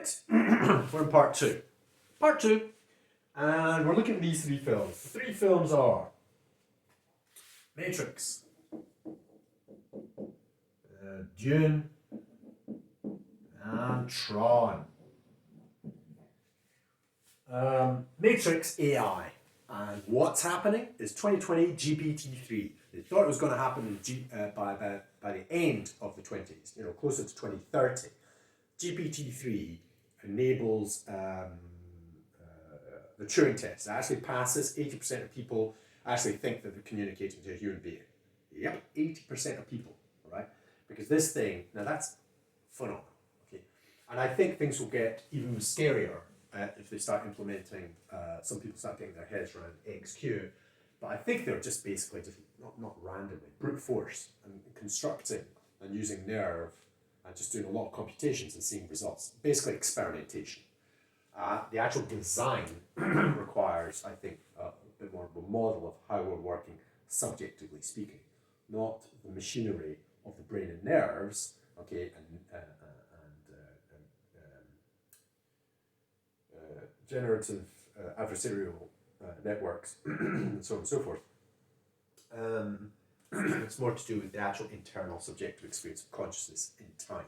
it. We're in part two. Part two. And we're looking at these three films. The three films are Matrix, Dune, and Tron. Matrix AI. And what's happening is 2020 GPT-3. They thought it was going to happen by the end of the 20s, closer to 2030. GPT-3 enables the Turing test. It actually passes. 80% of people actually think that they're communicating to a human being. Yep, 80% of people, all right? Because this thing, now that's phenomenal, okay? And I think things will get even scarier if they start implementing, some people start getting their heads around XQ, but I think they're just basically just, not randomly, brute force and constructing and using nerve and just doing a lot of computations and seeing results. Basically experimentation. The actual design requires, I think, a bit more of a model of how we're working subjectively speaking, not the machinery of the brain and nerves, okay, and generative adversarial networks, and so on and so forth. It's more to do with the actual internal subjective experience of consciousness in time.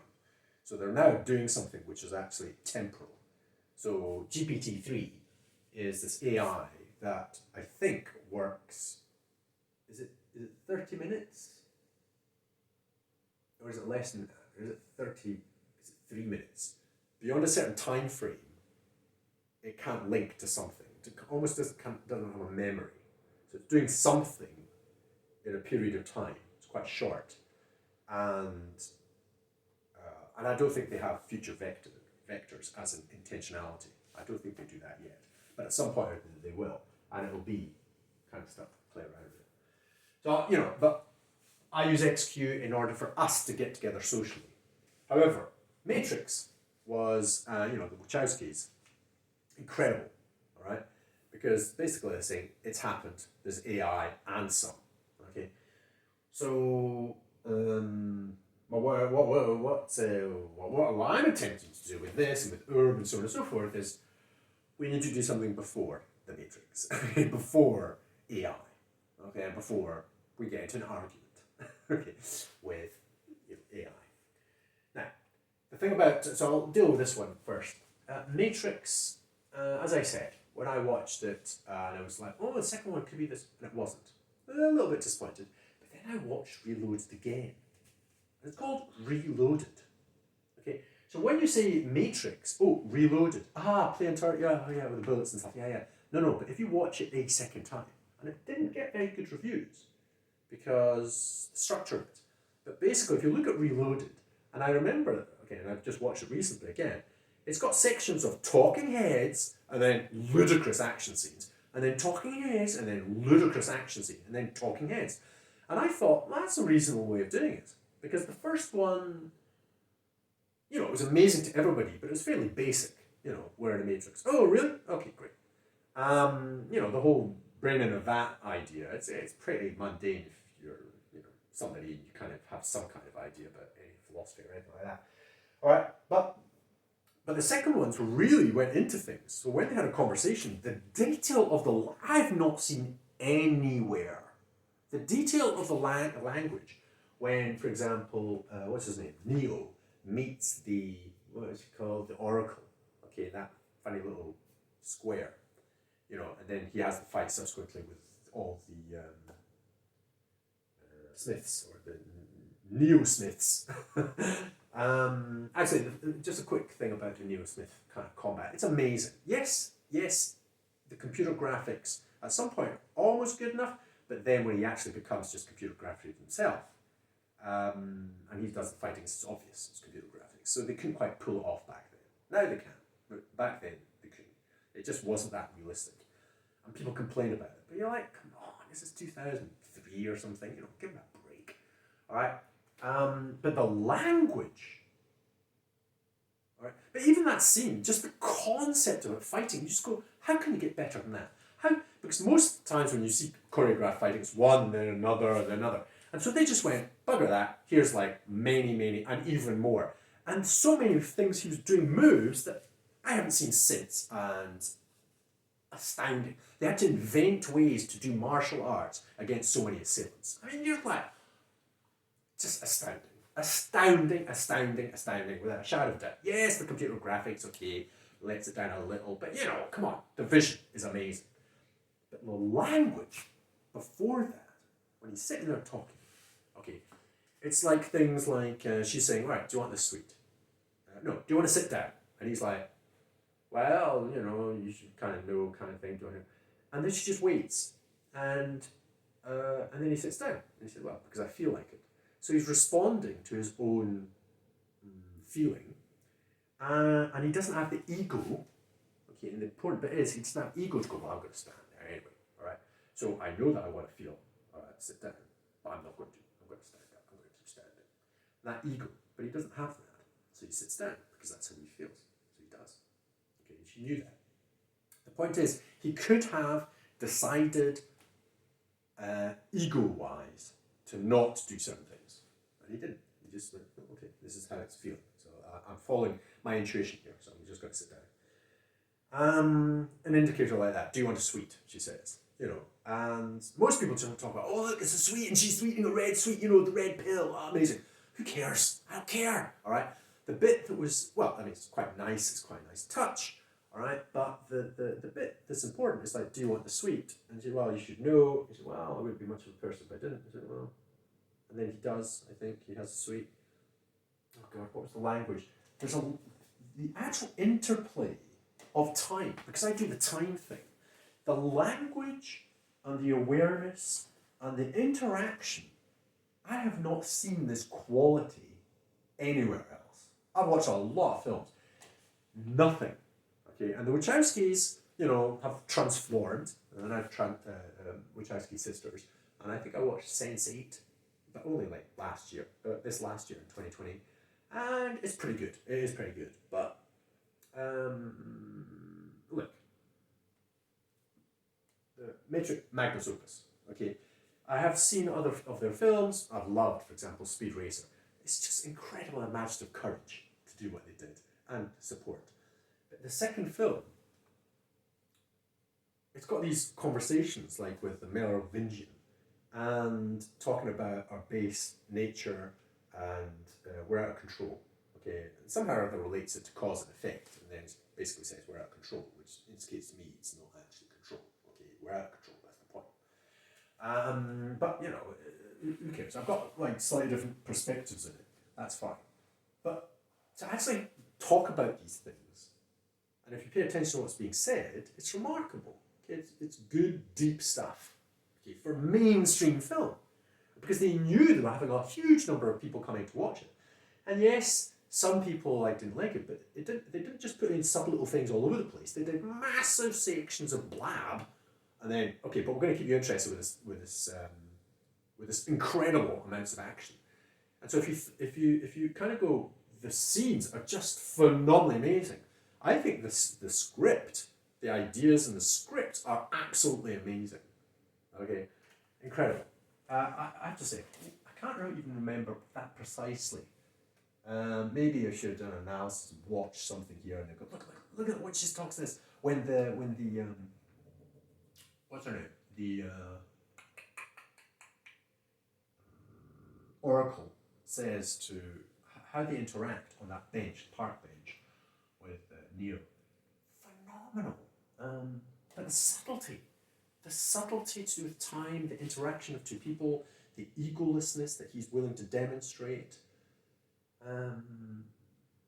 So they're now doing something which is actually temporal. So GPT-3 is this AI that I think works, is it 30 minutes? Or is it less than that? Or is it 3 minutes? Beyond a certain time frame, it can't link to something. It almost doesn't have a memory. So it's doing something in a period of time. It's quite short. And I don't think they have future vectors as an intentionality. I don't think they do that yet. But at some point they will. And it'll be kind of stuff to play around with. So, but I use XQ in order for us to get together socially. However, Matrix was, the Wachowskis, incredible, all right? Because basically they're saying it's happened, there's AI and some, okay? So, what I'm attempting to do with this and with Urb and so on and so forth is we need to do something before the Matrix, before AI, okay, and before we get into an argument, okay, with AI. Now, the thing about, so I'll deal with this one first. Matrix, as I said, when I watched it, and I was like, oh, the second one could be this, and it wasn't. A little bit disappointed. But then I watched Reloaded again. And it's called Reloaded. Okay, so when you say Matrix, oh, Reloaded, play and turret, yeah, with the bullets and stuff, yeah. No, but if you watch it a second time, and it didn't get very good reviews, because the structure of it. But basically, if you look at Reloaded, and I remember, okay, and I've just watched it recently again, it's got sections of talking heads and then ludicrous action scenes, and then talking heads and then ludicrous action scene, and then talking heads. And I thought, well, that's a reasonable way of doing it. Because the first one, it was amazing to everybody, but it was fairly basic, we're in a Matrix. Oh, really? Okay, great. The whole brain in a vat idea, it's pretty mundane if you're, somebody and you kind of have some kind of idea about any philosophy or anything like that. All right, but the second ones really went into things. So when they had a conversation, the detail of I've not seen anywhere, the detail of the language, when, for example, what's his name? Neo meets the, what is it called? The Oracle. Okay, that funny little square, and then he has the fight subsequently with all the Smiths, or the Neo-Smiths. Actually, just a quick thing about the Neo-Smith kind of combat. It's amazing. Yes, the computer graphics at some point are almost good enough, but then when he actually becomes just computer graphics himself, and he does the fighting, it's obvious it's computer graphics. So they couldn't quite pull it off back then. Now they can, but back then they couldn't. It just wasn't that realistic. And people complain about it. But you're like, come on, this is 2003 or something, give them a break. All right? But the language, all right? But even that scene, just the concept of it fighting, you just go, how can you get better than that? Because most times when you see choreographed fighting, it's one, then another, then another. And so they just went, bugger that, here's like many, and even more. And so many things he was doing moves that I haven't seen since, and astounding. They had to invent ways to do martial arts against so many assailants. I mean, you're like, just astounding. Astounding, astounding, astounding, without a shadow of doubt. Yes, the computer graphics, okay, lets it down a little, but you know, come on, the vision is amazing. But the language before that, when he's sitting there talking, okay, it's like things like she's saying, right, do you want this sweet? No, do you want to sit down? And he's like, well, you know, you should kind of know, kind of thing, don't you? And then she just waits, and then he sits down, and he said, well, because I feel like it. So he's responding to his own feeling, and he doesn't have the ego. Okay, and the important bit is he doesn't have ego to go, well, I'm going to stand there anyway, all right? So I know that I want to feel, all right, sit down, but I'm not going to. I'm going to stand up. I'm going to keep standing. That ego, but he doesn't have that. So he sits down because that's how he feels. So he does. Okay, and she knew that. The point is, he could have decided ego-wise to not do certain things, and he didn't. He just went, oh, okay, this is how it's feeling. So I'm following my intuition here, so I'm just going to sit down. An indicator like that. Do you want a sweet? She says. You know, and most people just talk about, oh look, it's a sweet, and she's eating a red sweet. You know, the red pill. Oh, amazing. Who cares? I don't care. All right. The bit that was, well, I mean, it's quite nice. It's quite a nice touch. All right. But the bit that's important is like, do you want the sweet? And she said, well, you should know. He said, well, I wouldn't be much of a person if I didn't. I said, well, and then he does. I think he has the sweet. Oh God, what was the language? There's the actual interplay of time, because I do the time thing. The language and the awareness and the interaction, I have not seen this quality anywhere else. I've watched a lot of films. Nothing. Okay, and the Wachowskis, you know, have transformed, and I've Wachowski sisters, and I think I watched Sense8, but only like this last year in 2020, and it's pretty good. It is pretty good, but look, the Matrix Magnus Opus. Okay, I have seen other of their films. I've loved, for example, Speed Racer. It's just incredible imaginative courage to do what they did and support. But the second film, it's got these conversations like with the Merovingian and talking about our base nature and we're out of control. Okay, and somehow or other relates it to cause and effect, and then basically says we're out of control, which indicates to me it's not actually control. Okay, we're out of control. That's the point. But you know, who cares? I've got like slightly different perspectives in it. That's fine. But to actually talk about these things, and if you pay attention to what's being said, it's remarkable. Okay, it's good, deep stuff. Okay, for mainstream film, because they knew they were having a huge number of people coming to watch it, and yes. Some people didn't like it, but they didn't just put in sub little things all over the place. They did massive sections of blab, and then okay, but we're going to keep you interested with this incredible amounts of action. And so if you kind of go, the scenes are just phenomenally amazing. I think the script, the ideas in the script are absolutely amazing. Okay, incredible. I have to say, I can't really even remember that precisely. Maybe I should have done an analysis, watch something here, and go look at what she talks this when the what's her name, the Oracle says to how they interact on that bench, park bench, with Neo. Phenomenal. But the subtlety to do with time, the interaction of two people, the egolessness that he's willing to demonstrate.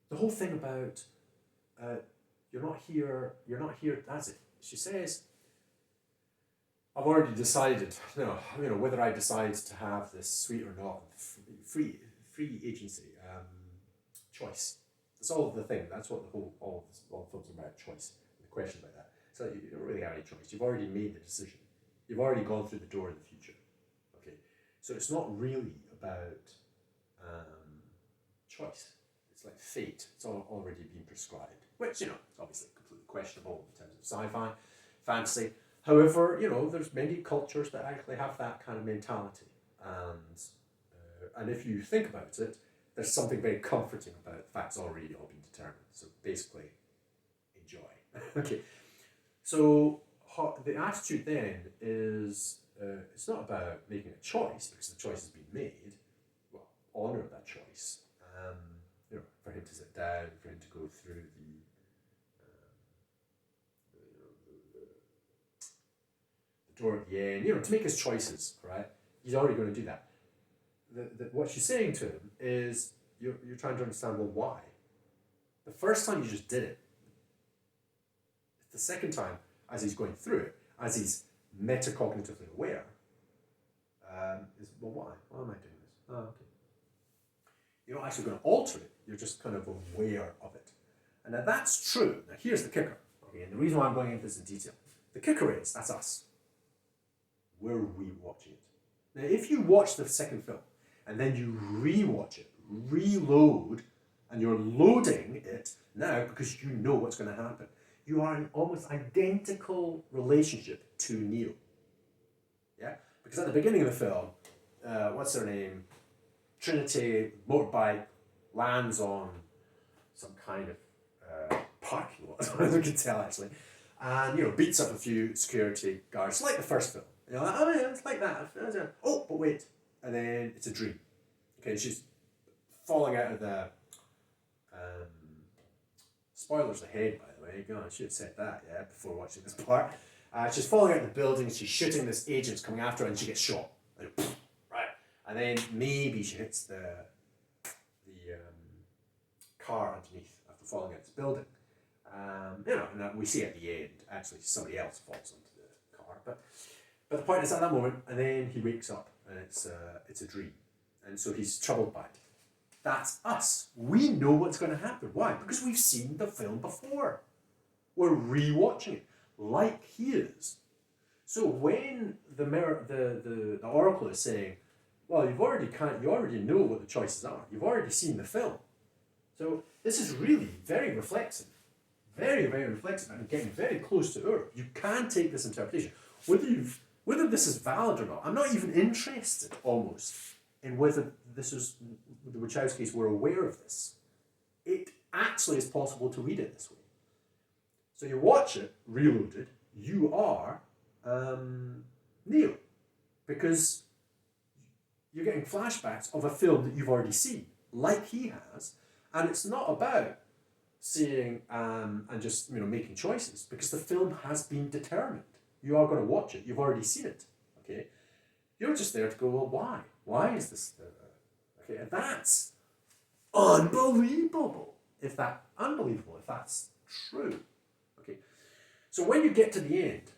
The whole thing about you're not here, that's it. She says, I've already decided, whether I decide to have this sweet or not, free agency, choice. That's all the thing. That's what all the films are about, choice. The question about that. So you don't really have any choice. You've already made the decision. You've already gone through the door of the future. Okay, so it's not really about choice. It's like fate. It's already been prescribed, which is obviously completely questionable in terms of sci-fi, fantasy. However, there's many cultures that actually have that kind of mentality, and if you think about it, there's something very comforting about the fact it's already all been determined. So basically, enjoy. Okay. So the attitude then is it's not about making a choice because the choice has been made. Well, honor that choice. For him to sit down, for him to go through the door at the end, to make his choices, right? He's already going to do that. What she's saying to him is, you're trying to understand, well, why? The first time you just did it. The second time, as he's going through it, as he's metacognitively aware, is, well, why? Why am I doing this? Oh, okay. You're not actually going to alter it. You're just kind of aware of it. And now that's true. Now here's the kicker. Okay, and the reason why I'm going into this in detail. The kicker is, that's us. We're rewatching it. Now if you watch the second film, and then you rewatch it, reload, and you're loading it now because you know what's going to happen, you are in almost identical relationship to Neo. Yeah? Because at the beginning of the film, what's her name? Trinity, motorbike, lands on some kind of parking lot, as we can tell actually, and beats up a few security guards, like the first film. Oh yeah, it's like that. Oh, but wait, and then it's a dream. Okay, she's falling out of the. Spoilers ahead, by the way. God, I should have said that, before watching this part. She's falling out of the building. She's shooting this agent coming after her, and she gets shot. Right, and then maybe she hits the car underneath after falling out of this building. And we see at the end, actually, somebody else falls into the car. But the point is, at that moment, and then he wakes up, and it's a dream, and so he's troubled by it. That's us. We know what's going to happen. Why? Because we've seen the film before. We're rewatching it, like he is. So when the oracle is saying, well, you already know what the choices are. You've already seen the film. So this is really very reflexive. Very, very reflexive, and getting very close to Earth. You can take this interpretation. Whether this is valid or not, I'm not even interested, almost, in whether this is, the Wachowskis were aware of this. It actually is possible to read it this way. So you watch it, reloaded, you are Neo. Because you're getting flashbacks of a film that you've already seen, like he has, and it's not about seeing and just making choices, because the film has been determined. You are going to watch it. You've already seen it. Okay, you're just there to go, well, why? Why is this? Okay, and that's unbelievable. If that's true. Okay, so when you get to the end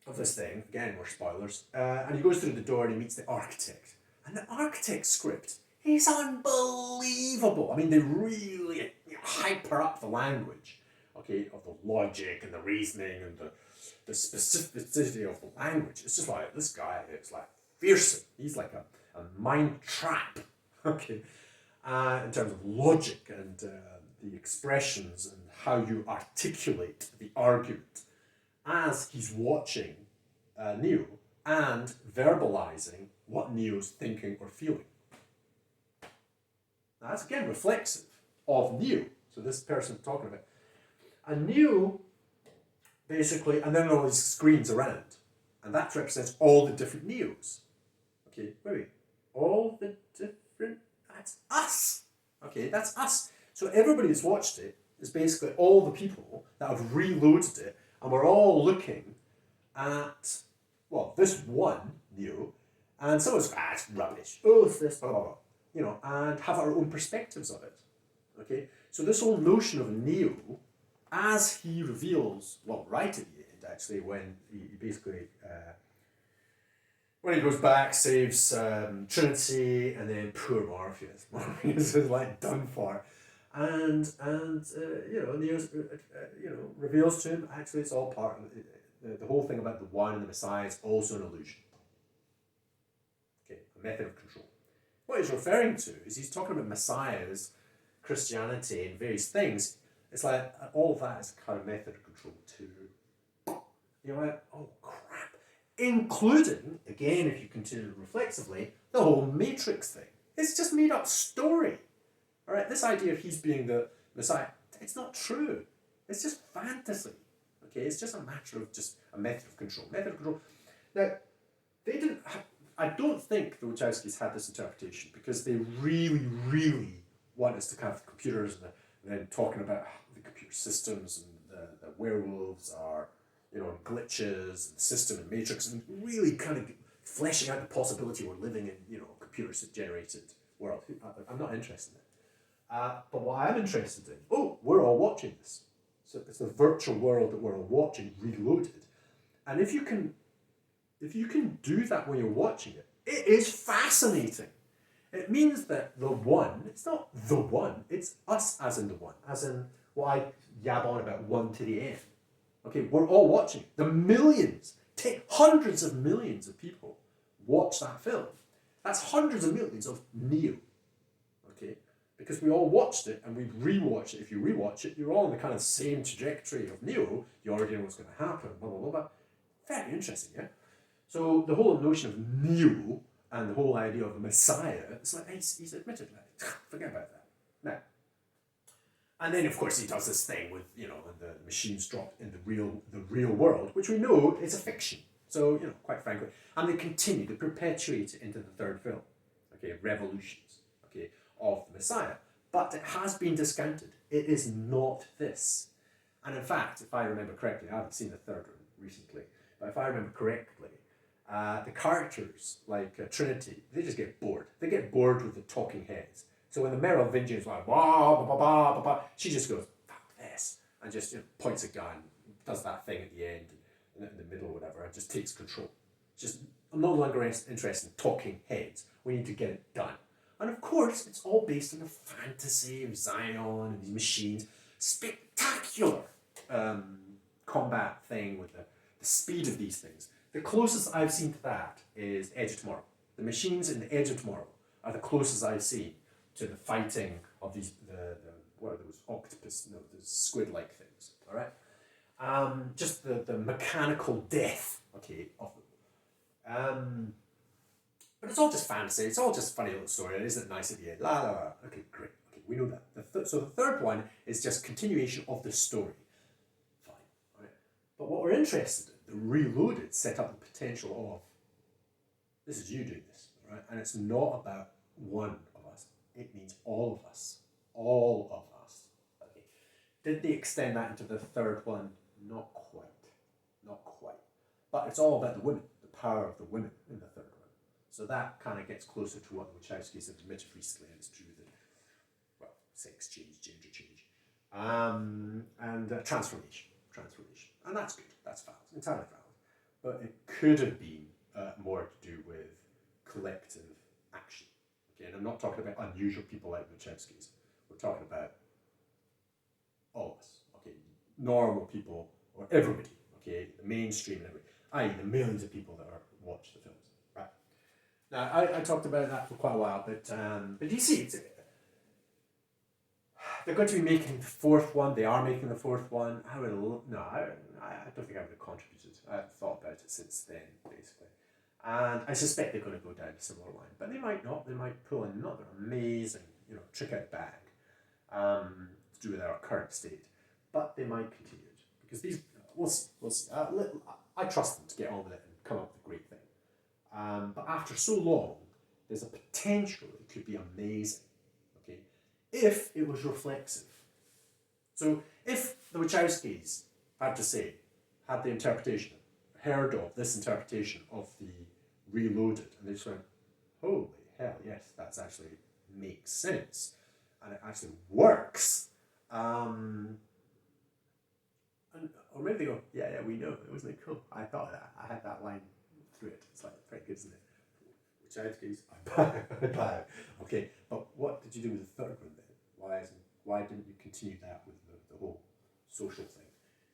of this thing, again, more spoilers, and he goes through the door and he meets the architect, and the architect's script is unbelievable. I mean, they really hyper up the language, okay, of the logic and the reasoning and the specificity of the language. It's just like, this guy is like fearsome. He's like a mind trap, okay, in terms of logic and the expressions and how you articulate the argument as he's watching Neo and verbalizing what Neo's thinking or feeling. Now, that's again reflexive of Neo. So this person talking about. And Neo, basically, and then all these screens around. And that represents all the different Neos. Okay, wait. All the different, that's us. Okay, that's us. So everybody that's watched it is basically all the people that have reloaded it, and we're all looking at, well, this one Neo, and someone's, it's rubbish. Oh, it's this, blah, blah, blah. And have our own perspectives of it. Okay? So this whole notion of Neo, as he reveals, well, right at the end, actually, when he basically, when he goes back, saves Trinity, and then poor Morpheus. Morpheus is like done for. And Neo, reveals to him, actually, it's all part of the whole thing about the one and the Messiah is also an illusion. Okay, a method of control. What he's referring to is he's talking about messiahs, Christianity, and various things. It's like all of that is a kind of method of control too. You're like, oh crap. Including, again, if you continue reflexively, the whole Matrix thing. It's just made up story. All right, this idea of he's being the Messiah, it's not true. It's just fantasy. Okay, it's just a matter of just a method of control. Method of control. Now, they didn't. I don't think the Wachowskis had this interpretation because they really, really want us to have computers and then talking about the computer systems and the werewolves are, glitches and the system and matrix and really kind of fleshing out the possibility we're living in, computer generated world. I'm not interested in it. But what I'm interested in, we're all watching this. So it's the virtual world that we're all watching reloaded. And if you can do that when you're watching it, it is fascinating. It means that the one, it's not the one, it's us as in the one, as in what I yab on about one to the end. Okay, we're all watching it. The millions, hundreds of millions of people watch that film. That's hundreds of millions of Neo. Okay, because we all watched it and we rewatched it. If you rewatch it, you're all on the kind of same trajectory of Neo. You already know what's going to happen, blah, blah, blah, blah. Very interesting, yeah? So the whole notion of Neo and the whole idea of the Messiah, it's like, he's admitted, like, forget about that. Now, and then of course he does this thing with, the machines dropped in the real world, which we know is a fiction. So, quite frankly, and they continue to perpetuate it into the third film, okay, Revolutions, okay, of the Messiah. But it has been discounted. It is not this. And in fact, if I remember correctly, I haven't seen the third one recently, but if I remember correctly, the characters, like Trinity, they just get bored. They get bored with the talking heads. So when the Merovingian's like, blah, blah, blah, blah, blah, blah, she just goes, fuck this, and just points a gun, does that thing at the end, in the middle or whatever, and just takes control. Just, I'm no longer interested in talking heads. We need to get it done. And of course, it's all based on the fantasy of Zion and these machines. Spectacular combat thing with the speed of these things. The closest I've seen to that is Edge of Tomorrow. The machines in the Edge of Tomorrow are the closest I've seen to the fighting of these, what are those, those squid-like things, all right? Just the mechanical death, okay, of them. But it's all just fantasy, it's all just funny little story, isn't it nice at the end? La la la. Okay, great, okay, we know that. So the third one is just continuation of the story. Fine, all right? But what we're interested in, the Reloaded set up the potential of, this is you doing this, right? And it's not about one of us. It means all of us. All of us. Okay. Did they extend that into the third one? Not quite. Not quite. But it's all about the women, the power of the women in the third one. So that kind of gets closer to what the Wachowskis have admitted recently, and it's true that, well, sex change, gender change, and transformation. And that's good. That's valid. Entirely valid. But it could have been more to do with collective action. Okay, and I'm not talking about unusual people like the Wachowskis. We're talking about all of us. Okay, normal people or everybody. Okay, the mainstream and everybody. I.e., the millions of people that watch the films. Right. Now, I talked about that for quite a while, but you see, they're going to be making the fourth one. They are making the fourth one. I don't think I would have contributed. I haven't thought about it since then, basically. And I suspect they're going to go down a similar line. But they might not. They might pull another amazing, trick out the bag to do with our current state. But they might continue it. Because these, we'll see. I trust them to get on with it and come up with a great thing. But after so long, there's a potential it could be amazing. Okay, if it was reflexive. So if the Wachowskis had the interpretation, heard of this interpretation of the Reloaded, and they just went, holy hell, yes, that's actually makes sense, and it actually works. Or maybe they go, yeah, we know, it wasn't it cool? I thought of that. I had that line through it. It's like very good, isn't it? Wachowskis, I'm back. Okay, but what did you do with the third one then? Why didn't you continue that with the whole social thing?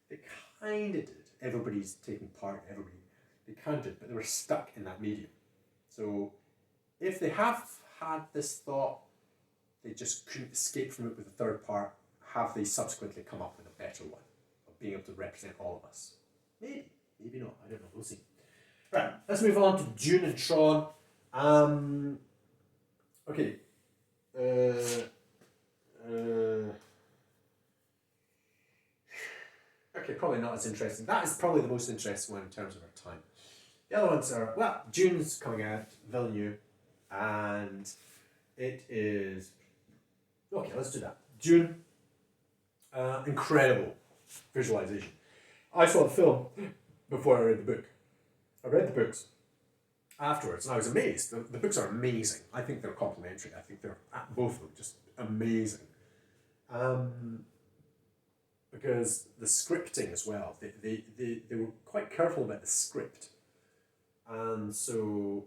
They kind of did. Everybody's taking part. They kind of did, but they were stuck in that medium. So if they have had this thought, they just couldn't escape from it with the third part. Have they subsequently come up with a better one of being able to represent all of us? Maybe not. I don't know. We'll see. Right, let's move on to Dune and Tron. Okay. okay, probably not as interesting. That is probably the most interesting one in terms of our time. The other ones are, well, Dune's coming out, Villeneuve, and it is, okay, let's do that. Dune, incredible visualization. I saw the film before I read the book. I read the books afterwards, and I was amazed. The books are amazing. I think they're complementary. I think they're, both of them, just amazing. Because the scripting as well, they were quite careful about the script. And so,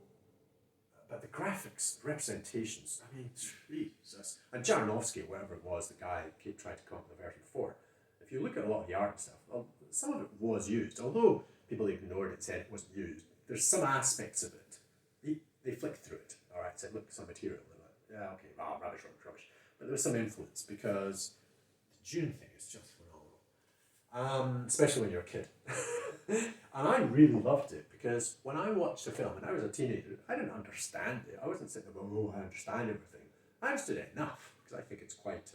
but the graphics, the representations, I mean, Jesus. And Jaranovsky, whatever it was, the guy who tried to come up with the version before, if you look at a lot of the art and stuff, well, some of it was used, although people ignored it, said it wasn't used. There's some aspects of it. They flicked through it, all right, said, look, some material. They're like, yeah, okay, rubbish. But there was some influence because the Dune thing is just phenomenal, especially when you're a kid. And I really loved it because when I watched the film, and I was a teenager, I didn't understand it. I wasn't sitting there going, oh, I understand everything. I understood it enough because I think it's quite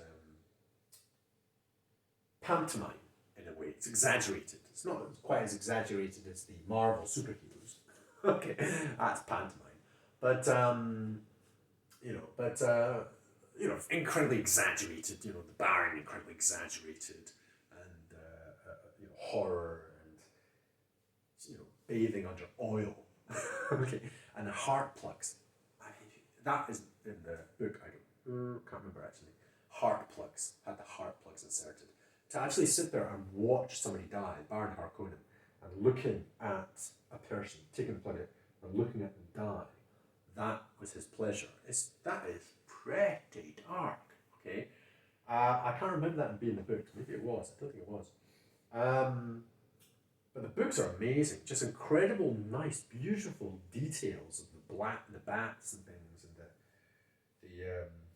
pantomime in a way. It's exaggerated. It's not quite as exaggerated as the Marvel superheroes. Okay, that's pantomime. But, incredibly exaggerated, the Baron incredibly exaggerated, and, horror, and, bathing under oil. Okay, and the heart plugs. I mean, that is in the book, can't remember actually. Heart plugs, had the heart plugs inserted. To actually sit there and watch somebody die, Baron Harkonnen, and looking at a person, taking the plug out, and looking at them die, that was his pleasure. That is pretty dark, okay? I can't remember that being in the book. Maybe it was. I don't think it was. But the books are amazing. Just incredible, nice, beautiful details of the bats and things, and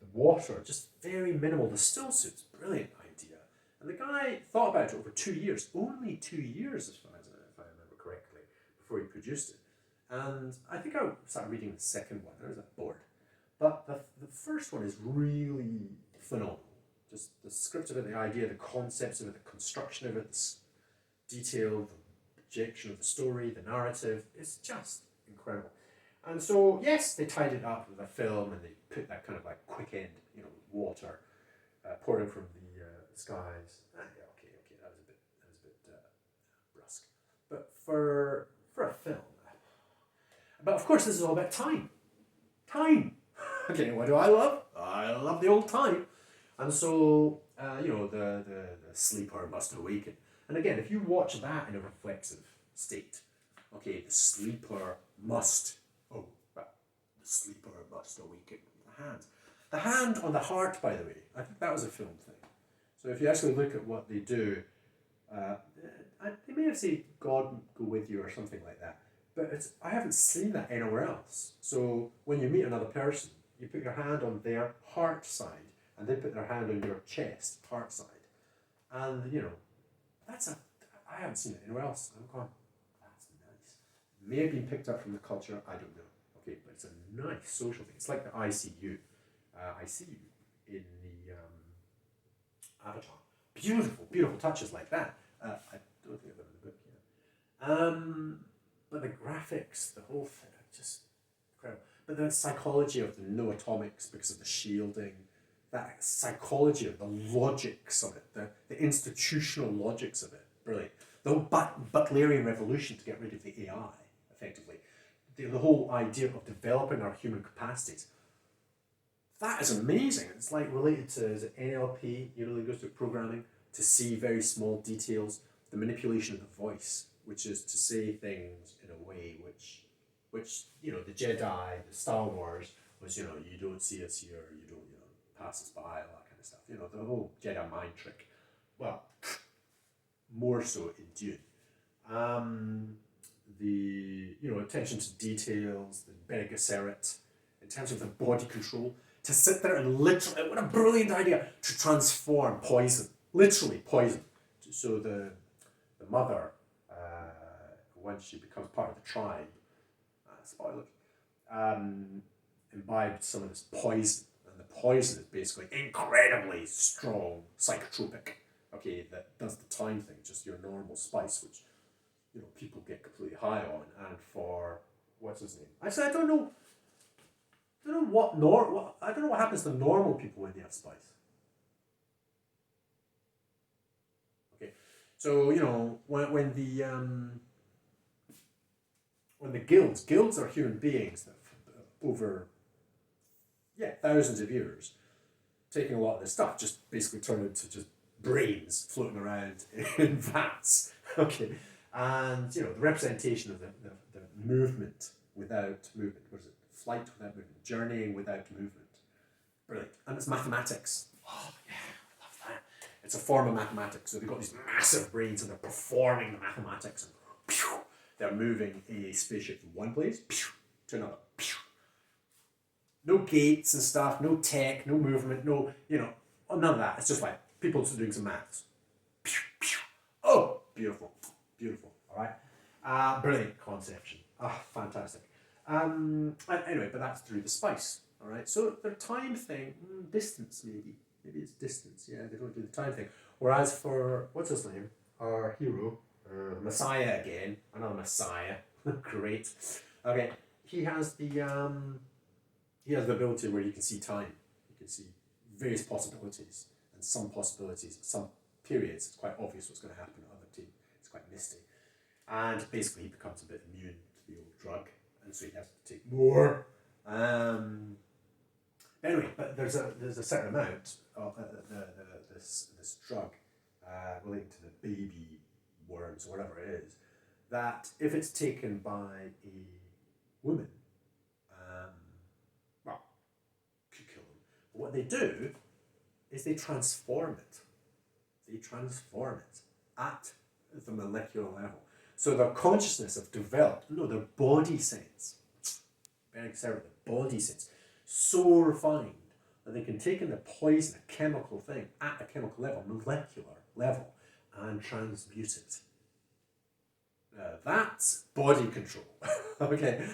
the water. Just very minimal. The still suits, brilliant idea. And the guy thought about it over 2 years. Only 2 years, if I remember correctly, before he produced it. And I think I started reading the second one. I was bored. But the first one is really phenomenal. Just the script of it, the idea, the concepts of it, the construction of it, the detail, the projection of the story, the narrative. It's just incredible. And so, yes, they tied it up with a film and they put that kind of like quick end, water pouring from the skies. Okay, that was a bit brusque. But for a film, but of course, this is all about time. Time. Okay, what do I love? I love the old time. And so, the sleeper must awaken. And again, if you watch that in a reflexive state, okay, the sleeper must awaken. The hand on the heart, by the way, I think that was a film thing. So if you actually look at what they do, they may have said God go with you or something like that. But I haven't seen that anywhere else. So when you meet another person, you put your hand on their heart side, and they put their hand on your chest, heart side. And, I haven't seen it anywhere else. I'm going, that's nice. May have been picked up from the culture, I don't know. Okay, but it's a nice social thing. It's like the ICU. ICU in the Avatar. Beautiful, beautiful touches like that. I don't think I've done the book yet. But the graphics, the whole thing, just incredible. But the psychology of the no atomics because of the shielding, that psychology of the logics of it, the institutional logics of it, brilliant. The whole Butlerian revolution to get rid of the AI, effectively. The whole idea of developing our human capacities. That is amazing. It's like related to is it NLP, neuro-linguistic programming, to see very small details, the manipulation of the voice, which is to say things in a way which the Jedi, the Star Wars was, you don't see us here, you don't, pass us by, all that kind of stuff. The whole Jedi mind trick. Well, more so in Dune. The attention to details, the Bene Gesserit, in terms of the body control, to sit there and literally, what a brilliant idea, to transform poison, literally poison. So the mother, when she becomes part of the tribe, spoilers, imbibed some of this poison, and the poison is basically incredibly strong psychotropic. okay, that does the time thing, just your normal spice, which, you know, people get completely high on, and for, what's his name? Actually, I don't know I don't know what happens to normal people when they have spice. Okay, so you know when the guilds are human beings that over thousands of years taking a lot of this stuff just basically turned into just brains floating around in vats. Okay, and you know the representation of the movement without movement. What is it? Flight without movement, journeying without movement. Brilliant, and it's mathematics. Oh yeah, I love that. It's a form of mathematics. So they've got these massive brains and they're performing the mathematics and pew, they're moving a spaceship from one place pew, to another. Pew. No gates and stuff, no tech, no movement, no, you know, none of that. It's just like people just doing some maths. Pew, pew. Oh, beautiful, beautiful. All right, brilliant conception. Ah, fantastic. Anyway, but that's through the spice. All right, so their time thing, distance maybe it's distance. Yeah, they don't do the time thing. Whereas for what's his name, our hero, Messiah again, another Messiah. Great. Okay, he has the ability where you can see time. You can see various possibilities and some possibilities, some periods. It's quite obvious what's going to happen to other team. It's quite misty, and basically he becomes a bit immune to the old drug, and so he has to take more. Anyway, but there's a certain amount of this drug relating to the baby worms or whatever it is, that if it's taken by a woman, well, could kill them. But what they do is they transform it. They transform it at the molecular level. So their consciousness have developed, no, their body sense, very excited, the body sense, so refined that they can take in the poison, a chemical thing, at a chemical level, molecular level, and transmute it. That's body control. Okay,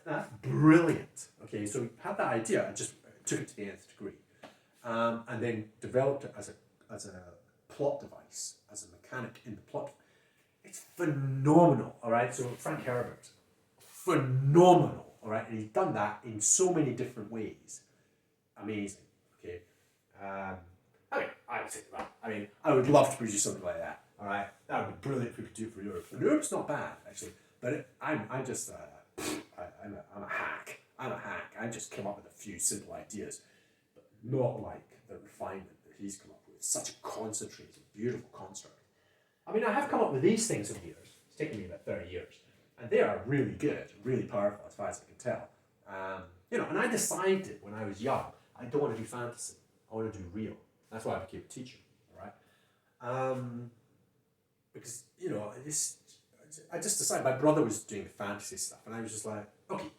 that's brilliant. Okay, so we had that idea and just took it to the nth degree, and then developed it as a plot device, as a mechanic in the plot. It's phenomenal. All right, so Frank Herbert, phenomenal. All right, and he's done that in so many different ways. Amazing. Okay. I would say that. I mean, I would love to produce something like that. All right, that would be brilliant if we could do it for Europe. And Europe's not bad actually, but I'm just I'm a hack. I'm a hack. I just came up with a few simple ideas, but not like the refinement that he's come up with. It's such a concentrated, beautiful construct. I mean, I have come up with these things over years. It's taken me about 30 years. And they are really good, really powerful as far as I can tell. You know, and I decided when I was young, I don't want to do fantasy. I want to do real. That's why I became a teacher, all right? Because, you know, I just decided, my brother was doing the fantasy stuff, and I was just like, okay,